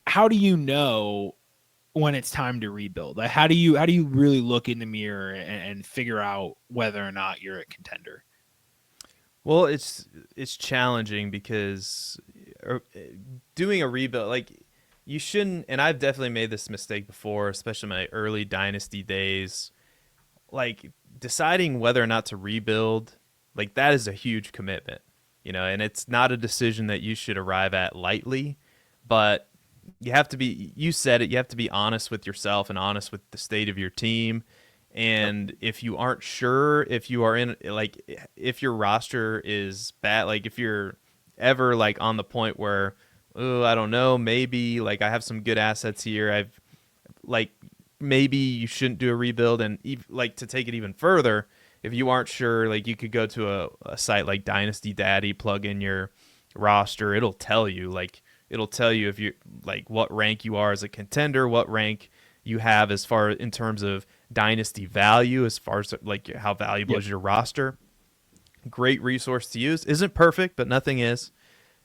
how do you know when it's time to rebuild? Like, how do you really look in the mirror and figure out whether or not you're a contender? Well, it's challenging because doing a rebuild, like, you shouldn't. And I've definitely made this mistake before, especially my early dynasty days. Like, deciding whether or not to rebuild, like, that is a huge commitment, and it's not a decision that you should arrive at lightly. But you have to be, you said it, you have to be honest with yourself and honest with the state of your team. Yep. And if you aren't sure if you are in, like, if your roster is bad, like, if you're ever like on the point where, oh, I don't know, maybe like I have some good assets here, I've, like, maybe you shouldn't do a rebuild. And like, to take it even further, if you aren't sure, like, you could go to a site like Dynasty Daddy, plug in your roster. It'll tell you if you, like, what rank you are as a contender, what rank you have as far in terms of dynasty value, as far as like how valuable Yep. is your roster. Great resource to use. Isn't perfect, but nothing is.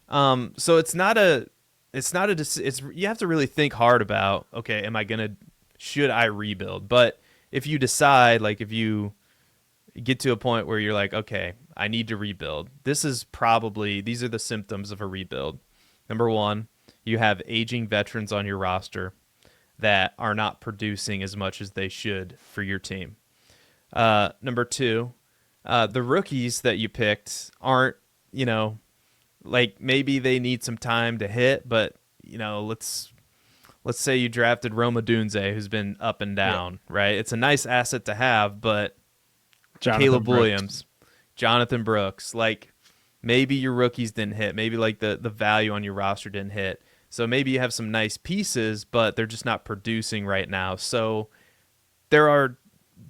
So it's you have to really think hard about, okay, should I rebuild? But if you decide, like, if you get to a point where you're like, okay, I need to rebuild, these are the symptoms of a rebuild. Number one, you have aging veterans on your roster that are not producing as much as they should for your team. Number two, the rookies that you picked aren't, like, maybe they need some time to hit, but, let's say you drafted Roma Dunze, who's been up and Yep. down, right? It's a nice asset to have, but Jonathan Caleb Brooks. Williams, Jonathan Brooks, like, maybe your rookies didn't hit. Maybe, like, the value on your roster didn't hit. So maybe you have some nice pieces, but they're just not producing right now. So there are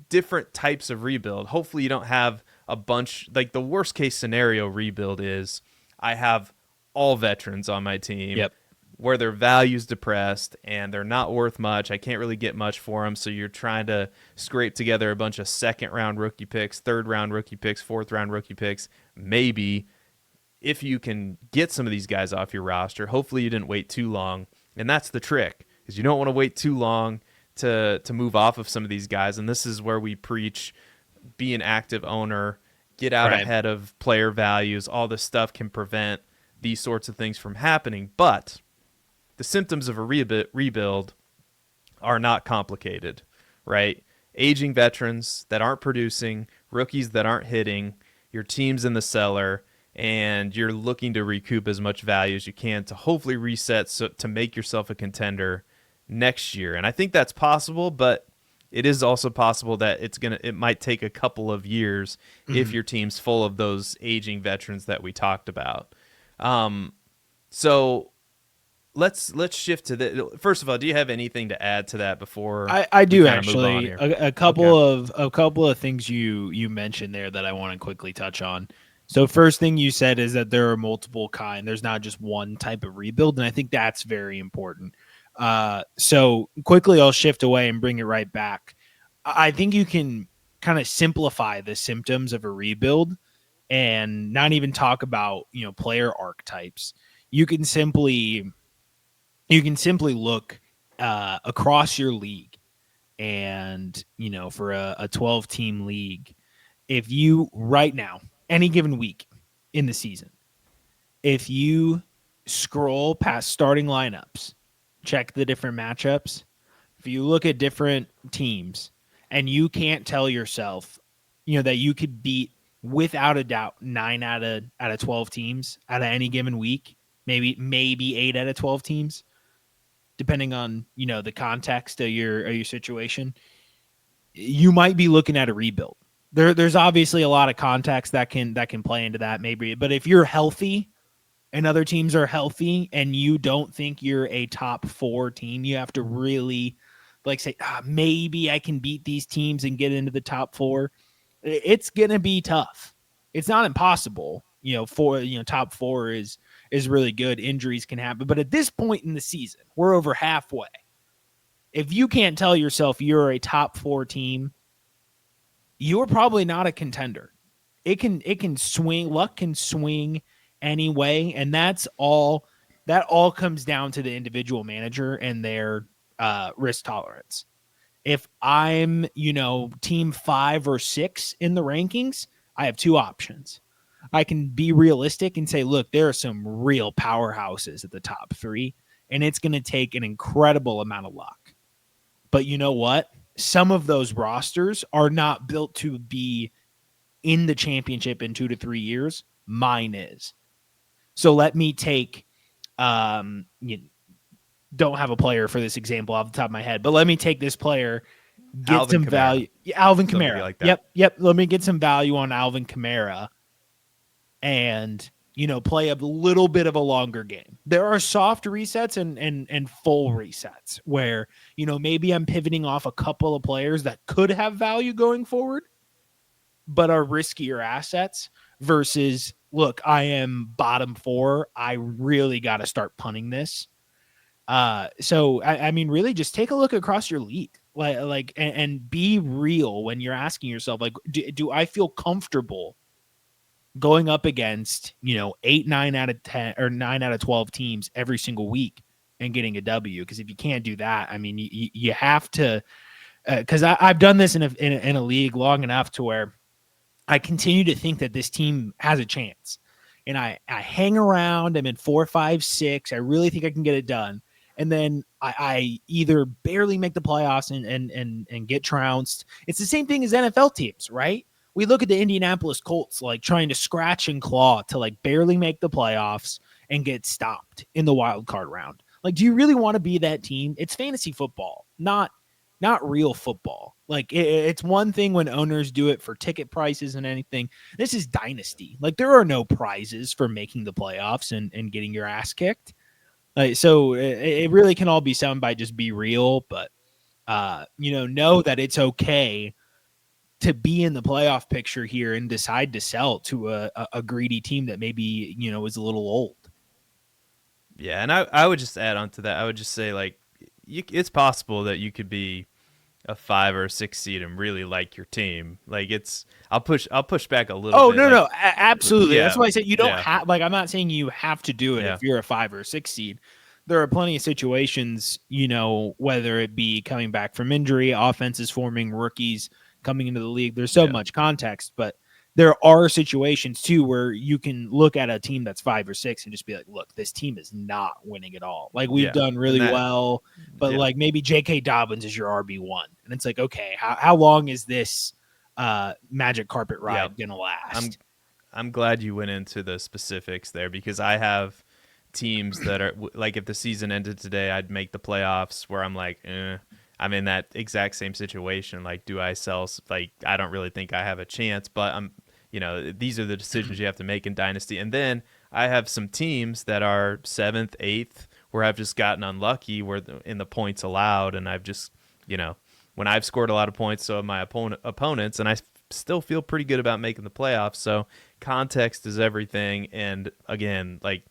different types of rebuild. Hopefully you don't have a bunch, like, the worst case scenario rebuild is I have all veterans on my team Yep. where their value's depressed and they're not worth much. I can't really get much for them. So you're trying to scrape together a bunch of second round rookie picks, third round rookie picks, fourth round rookie picks. Maybe if you can get some of these guys off your roster, hopefully you didn't wait too long. And that's the trick, is you don't want to wait too long to move off of some of these guys. And this is where we preach, be an active owner, get out Right. ahead of player values. All this stuff can prevent these sorts of things from happening. But the symptoms of a rebuild are not complicated, right? Aging veterans that aren't producing, rookies that aren't hitting, your team's in the cellar, and you're looking to recoup as much value as you can to hopefully reset, so to make yourself a contender next year. And I think that's possible, but it is also possible that it might take a couple of years if Mhm. your team's full of those aging veterans that we talked about. So let's shift to the first of all. Do you have anything to add to that before I we do kind of move on actually. here? A Okay. couple of things you mentioned there that I want to quickly touch on. So first thing you said is that there are multiple kind. There's not just one type of rebuild, and I think that's very important. So quickly I'll shift away and bring it right back. I think you can kind of simplify the symptoms of a rebuild and not even talk about, player archetypes. You can simply look across your league, and for a 12 team league, if you right now, any given week in the season, if you scroll past starting lineups, check the different matchups, if you look at different teams and you can't tell yourself, that you could beat without a doubt 9 out of 12 teams out of any given week, maybe 8 out of 12 teams, depending on, the context of your situation, you might be looking at a rebuild. There's obviously a lot of context that can play into that, maybe. But if you're healthy and other teams are healthy and you don't think you're a top 4 team, you have to really, like, say, maybe I can beat these teams and get into the top 4. It's gonna be tough. It's not impossible. Top 4 is really good. Injuries can happen, but at this point in the season, we're over halfway. If you can't tell yourself you're a top 4 team, you're probably not a contender. It can swing, luck can swing anyway, and that's all That all comes down to the individual manager and their risk tolerance. If I'm, team 5 or 6 in the rankings, I have two options. I can be realistic and say, look, there are some real powerhouses at the top 3, and it's going to take an incredible amount of luck. But you know what? Some of those rosters are not built to be in the championship in 2 to 3 years. Mine is. So let me take, you don't have a player for this example off the top of my head, but let me take this player, get Alvin some Kamara, value. Alvin somebody Kamara. like that. Yep. Let me get some value on Alvin Kamara and play a little bit of a longer game. There are soft resets and full resets where maybe I'm pivoting off a couple of players that could have value going forward but are riskier assets versus look, I am bottom 4, I really got to start punting this. So I mean really just take a look across your league and be real when you're asking yourself, like, do I feel comfortable going up against 8, 9 out of 10 or 9 out of 12 teams every single week and getting a W? Because if you can't do that, I mean you have to, because I've done this in a league long enough to where I continue to think that this team has a chance, and I hang around. I'm in 4, 5, 6. I really think I can get it done, and then I either barely make the playoffs and get trounced. It's the same thing as NFL teams, right? We look at the Indianapolis Colts like trying to scratch and claw to like barely make the playoffs and get stopped in the wild card round. Like, do you really want to be that team? It's fantasy football, not real football. Like it's one thing when owners do it for ticket prices and anything. This is Dynasty. Like there are no prizes for making the playoffs and getting your ass kicked. So it really can all be sound by just be real, but know that it's okay to be in the playoff picture here and decide to sell to a greedy team that maybe is a little old. Yeah, and I would just add on to that. I would just say like it's possible that you could be a 5 or 6 seed and really like your team. Like I'll push back a little Oh bit. no, Like no, absolutely. That's yeah, why I said you don't yeah, have. Like I'm not saying you have to do it yeah, if you're a 5 or 6 seed. There are plenty of situations, whether it be coming back from injury, offenses forming, rookies coming into the league. There's so yeah, much context, but there are situations too where you can look at a team that's 5 or 6 and just be like, look, this team is not winning at all. Like we've yeah. done And really that well, but yeah, like maybe J.K. Dobbins is your RB1, and it's like, okay, how long is this magic carpet yeah. ride gonna I'm last? I'm glad you went into the specifics there because I have teams that are like if the season ended today, I'd make the playoffs where I'm like, I'm in that exact same situation. Like, do I sell? Like, I don't really think I have a chance, but these are the decisions you have to make in Dynasty. And then I have some teams that are 7th, 8th, where I've just gotten unlucky where in the points allowed, and I've just, when I've scored a lot of points, so have my opponents, and I still feel pretty good about making the playoffs. So context is everything, and again, like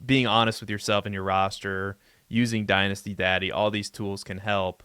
being honest with yourself and your roster, using Dynasty Daddy, all these tools can help.